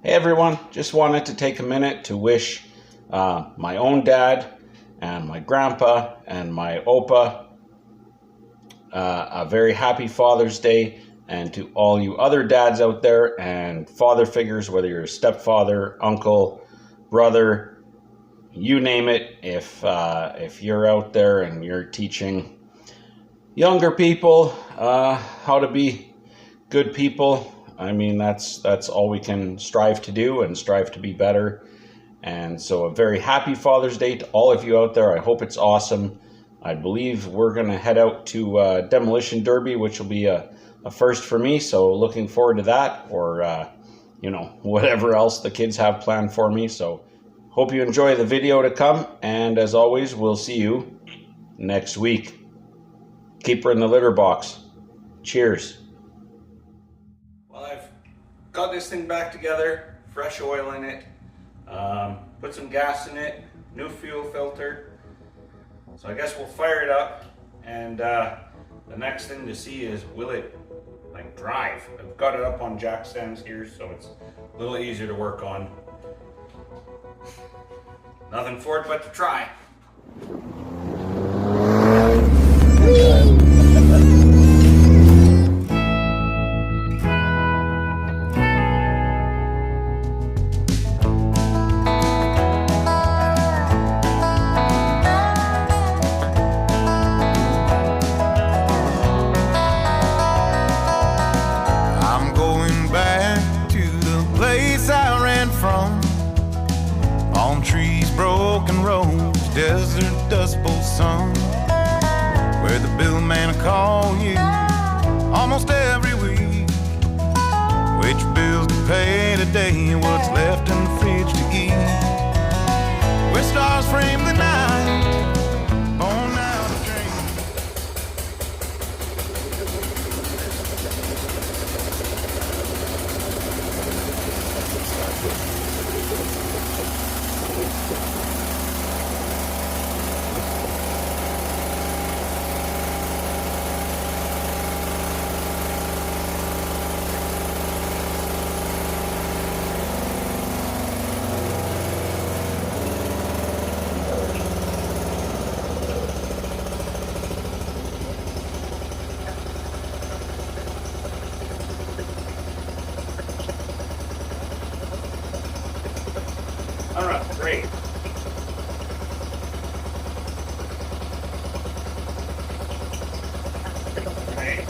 Hey everyone, just wanted to take a minute to wish my own dad and my grandpa and my opa a very happy Father's Day, and to all you other dads out there and father figures, whether you're a stepfather, uncle, brother, you name it. If you're out there and you're teaching younger people how to be good people, I mean, that's all we can strive to do and strive to be better. And so a very happy Father's Day to all of you out there. I hope it's awesome. I believe we're going to head out to Demolition Derby, which will be a first for me. So looking forward to that, or, whatever else the kids have planned for me. So hope you enjoy the video to come. And as always, we'll see you next week. Keep her in the litter box. Cheers. Well, I've got this thing back together, fresh oil in it, put some gas in it, new fuel filter. So I guess we'll fire it up, and the next thing to see is, will it drive? I've got it up on jack stands here, so it's a little easier to work on. Nothing for it but to try. Palm trees, broken roads, desert dust bowl sun, where the bill man will call you almost every week. Which bills to pay today, what's left in the fridge to eat. Where stars frame the night, born out of dreams. All right, great. Okay.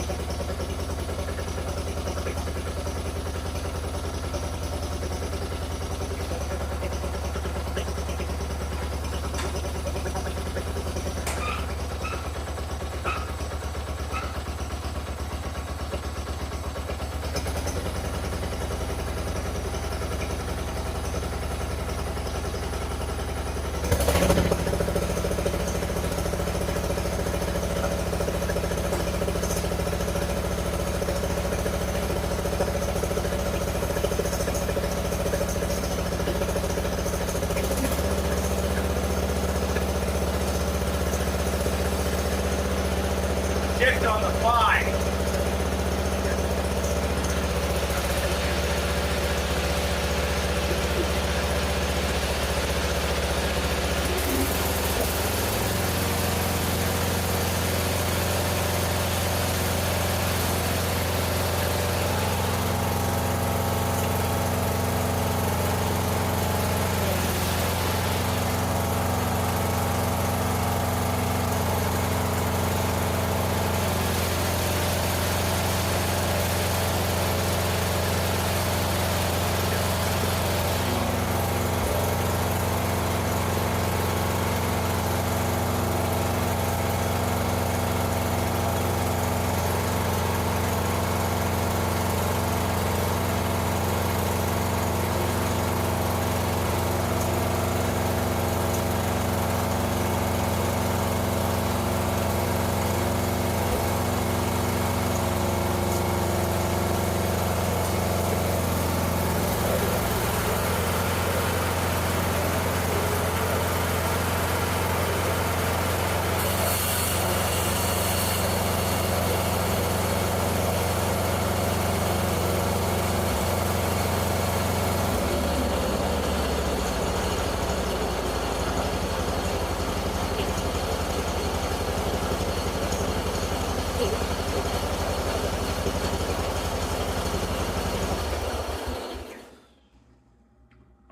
Shift on the fly.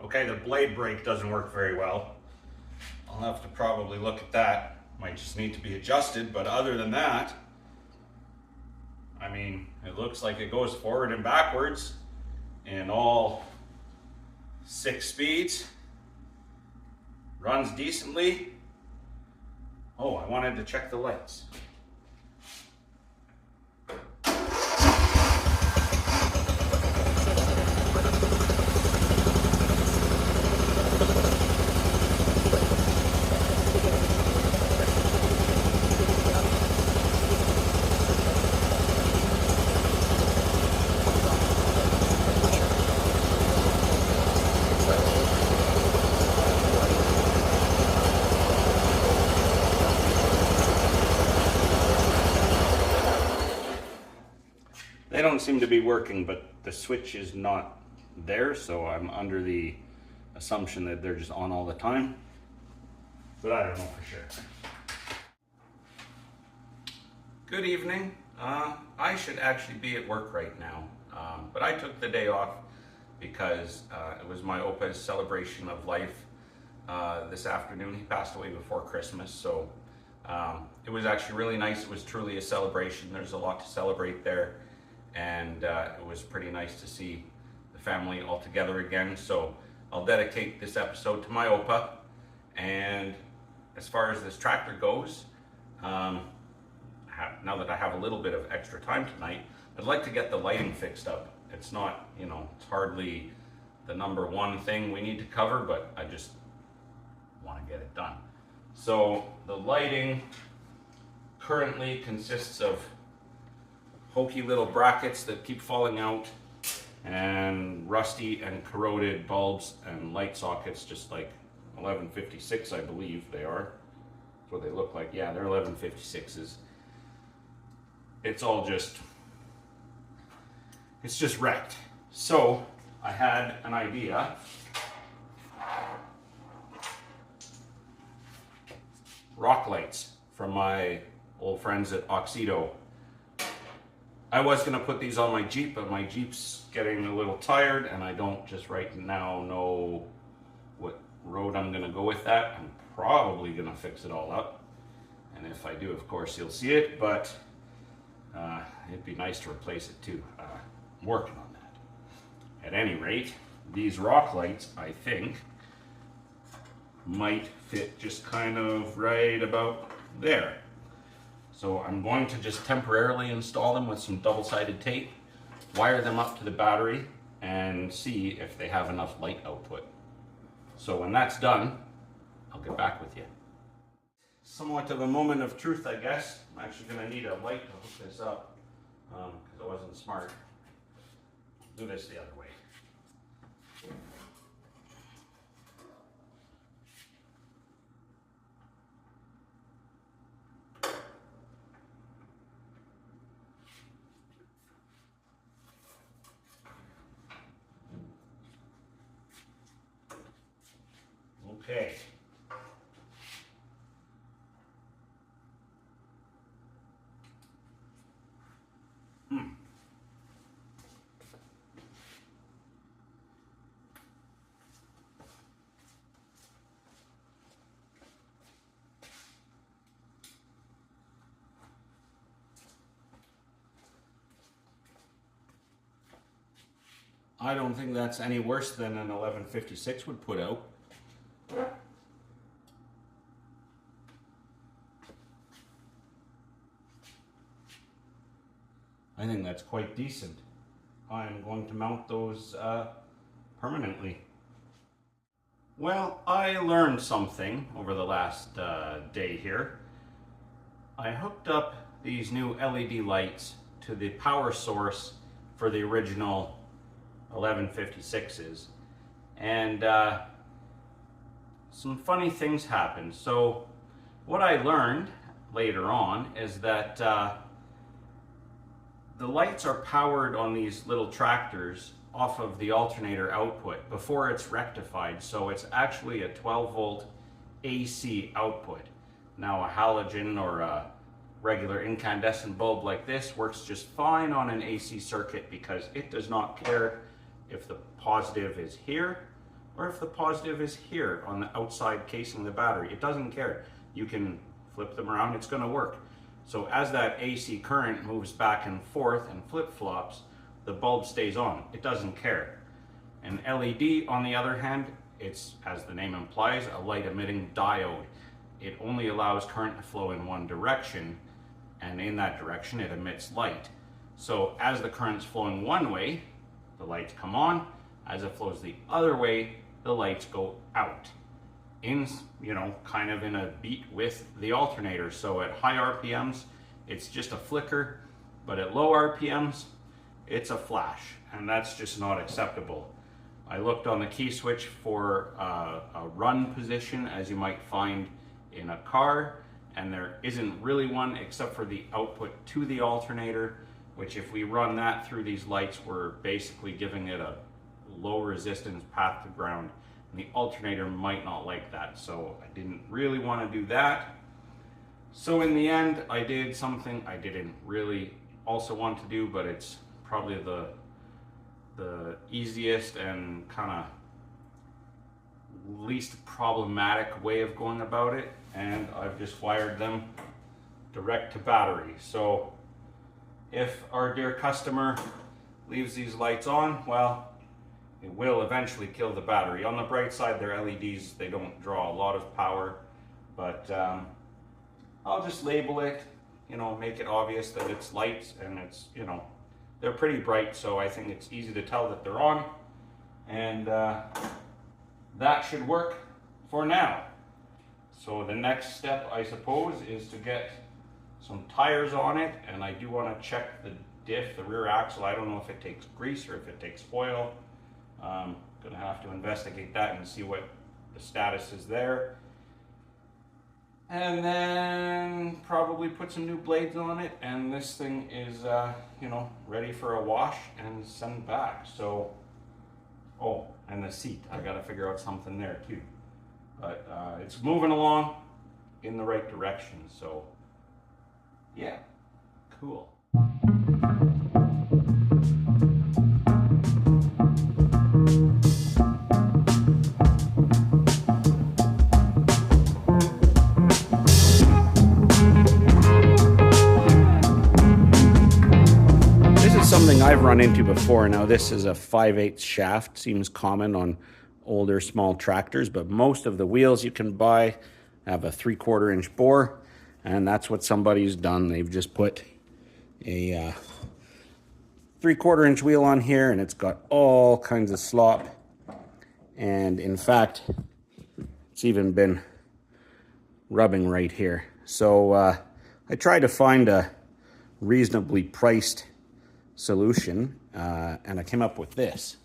Okay, the blade brake doesn't work very well. I'll have to probably look at that. Might just need to be adjusted, but other than that, I mean, it looks like it goes forward and backwards in all 6 speeds. Runs decently. Oh, I wanted to check the lights. They don't seem to be working, but the switch is not there, so I'm under the assumption that they're just on all the time. But I don't know for sure. Good evening. I should actually be at work right now, but I took the day off because it was my Opa's celebration of life this afternoon. He passed away before Christmas, so it was actually really nice. It was truly a celebration. There's a lot to celebrate there. And it was pretty nice to see the family all together again. So I'll dedicate this episode to my Opa. And as far as this tractor goes, now that I have a little bit of extra time tonight, I'd like to get the lighting fixed up. It's not, you know, it's hardly the number one thing we need to cover, but I just want to get it done. So the lighting currently consists of hokey little brackets that keep falling out and rusty and corroded bulbs and light sockets, just like 1156, I believe they are. That's what they look like. Yeah, they're 1156s. It's all just, it's just wrecked. So I had an idea. Rock lights from my old friends at Oxido. I was going to put these on my Jeep, but my Jeep's getting a little tired and I don't just right now know what road I'm going to go with that. I'm probably going to fix it all up. And if I do, of course, you'll see it, but it'd be nice to replace it too. I'm working on that. At any rate, these rock lights, I think, might fit just kind of right about there. So I'm going to just temporarily install them with some double-sided tape, wire them up to the battery, and see if they have enough light output. So when that's done, I'll get back with you. Somewhat of a moment of truth, I guess. I'm actually going to need a light to hook this up, because I wasn't smart. Do this the other way. Okay. I don't think that's any worse than an 1156 would put out. I think that's quite decent. I'm going to mount those permanently. Well, I learned something over the last day here. I hooked up these new LED lights to the power source for the original 1156s, and some funny things happened. So what I learned later on is that the lights are powered on these little tractors off of the alternator output before it's rectified, so it's actually a 12 volt AC output. Now a halogen or a regular incandescent bulb like this works just fine on an AC circuit because it does not care if the positive is here or if the positive is here on the outside casing the battery. It doesn't care. You can flip them around, it's going to work. So as that AC current moves back and forth and flip-flops, the bulb stays on. It doesn't care. An LED, on the other hand, it's, as the name implies, a light-emitting diode. It only allows current to flow in one direction, and in that direction it emits light. So as the current's flowing one way, the lights come on. As it flows the other way, the lights go out. In, kind of in a beat with the alternator. So at high RPMs, it's just a flicker, but at low RPMs, it's a flash, and that's just not acceptable. I looked on the key switch for a run position, as you might find in a car, and there isn't really one except for the output to the alternator, which if we run that through these lights, we're basically giving it a low resistance path to ground, and the alternator might not like that, so I didn't really want to do that. So in the end, I did something I didn't really also want to do, but it's probably the easiest and kind of least problematic way of going about it, and I've just wired them direct to battery. So if our dear customer leaves these lights on, well, it will eventually kill the battery. On the bright side, they're LEDs, they don't draw a lot of power, but I'll just label it, make it obvious that it's lights, and it's, they're pretty bright, so I think it's easy to tell that they're on, and that should work for now. So the next step, I suppose, is to get some tires on it, and I do want to check the diff, the rear axle. I don't know if it takes grease or if it takes oil. I'm gonna have to investigate that and see what the status is there. And then probably put some new blades on it, and this thing is, ready for a wash and send back. So, oh, and the seat, I gotta figure out something there too. But it's moving along in the right direction, so yeah, cool. Something I've run into before. Now this is a 5/8 shaft, seems common on older small tractors, but most of the wheels you can buy have a 3/4 inch bore, and that's what somebody's done. They've just put a 3/4 inch wheel on here, and it's got all kinds of slop, and in fact it's even been rubbing right here. So I tried to find a reasonably priced solution, and I came up with this.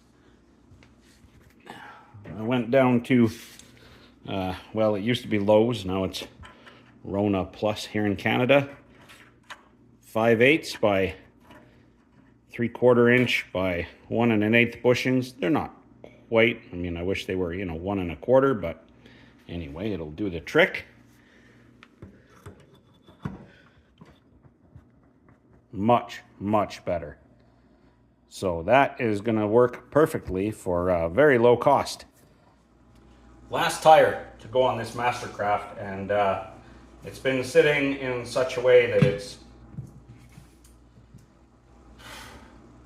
I went down to, well, it used to be Lowe's, now it's Rona Plus here in Canada. 5/8 by 3/4 inch by 1 1/8 bushings. They're not quite, I wish they were, 1 1/4, but anyway, it'll do the trick. Much, much better. So that is going to work perfectly for very low cost. Last tire to go on this Mastercraft, and it's been sitting in such a way that it's...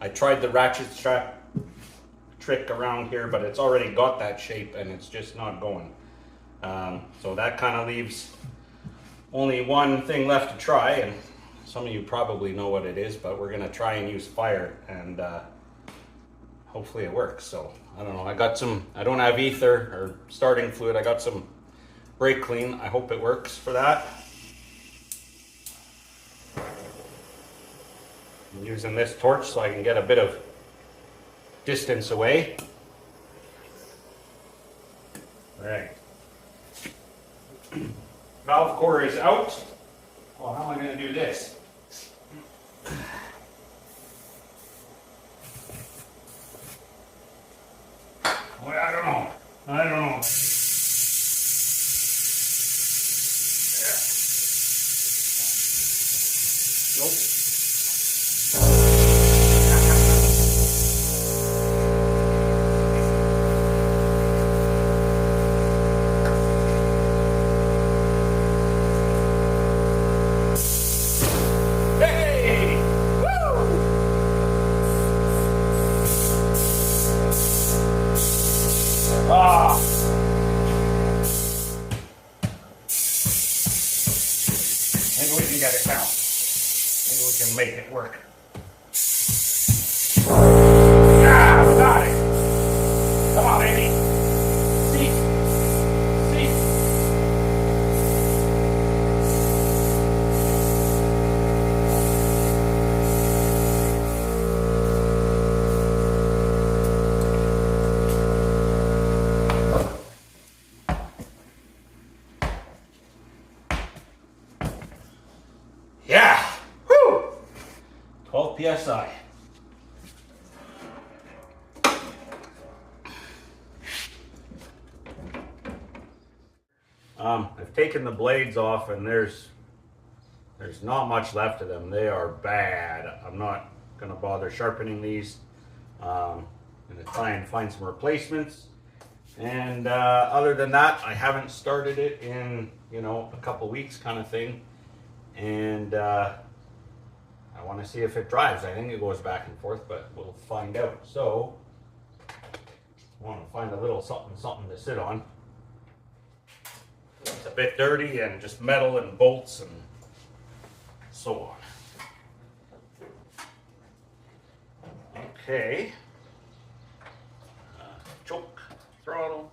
I tried the ratchet strap trick around here, but it's already got that shape and it's just not going. So that kind of leaves only one thing left to try, and some of you probably know what it is, but we're gonna try and use fire, and hopefully it works. So I don't know, I don't have ether or starting fluid. I got some brake clean. I hope it works for that. I'm using this torch so I can get a bit of distance away. All right. Valve core is out. Well, how am I going to do this? Well, I don't know. Nope. get it now. Maybe we can make it work. Ah, we got it. Come on, baby. See? Yeah. Whew. 12 psi. I've taken the blades off, and there's not much left of them. They are bad. I'm not going to bother sharpening these. I'm going to try and find some replacements. And other than that, I haven't started it in, a couple weeks kind of thing. And I want to see if it drives. I think it goes back and forth, but we'll find out. So I want to find a little something to sit on. It's a bit dirty and just metal and bolts and so on. Okay. Choke, throttle.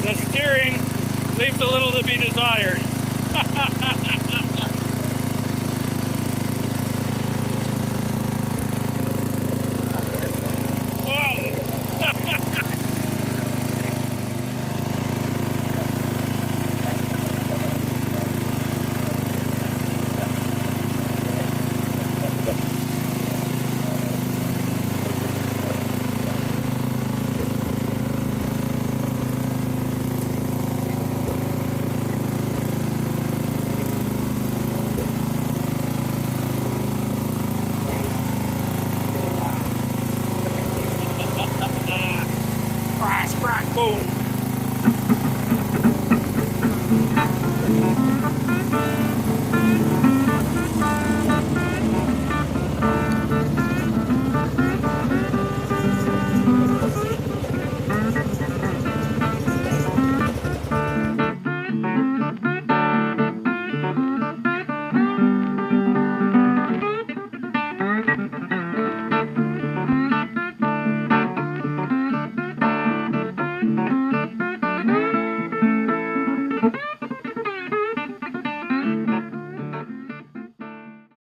The steering leaves a little to be desired. Boom.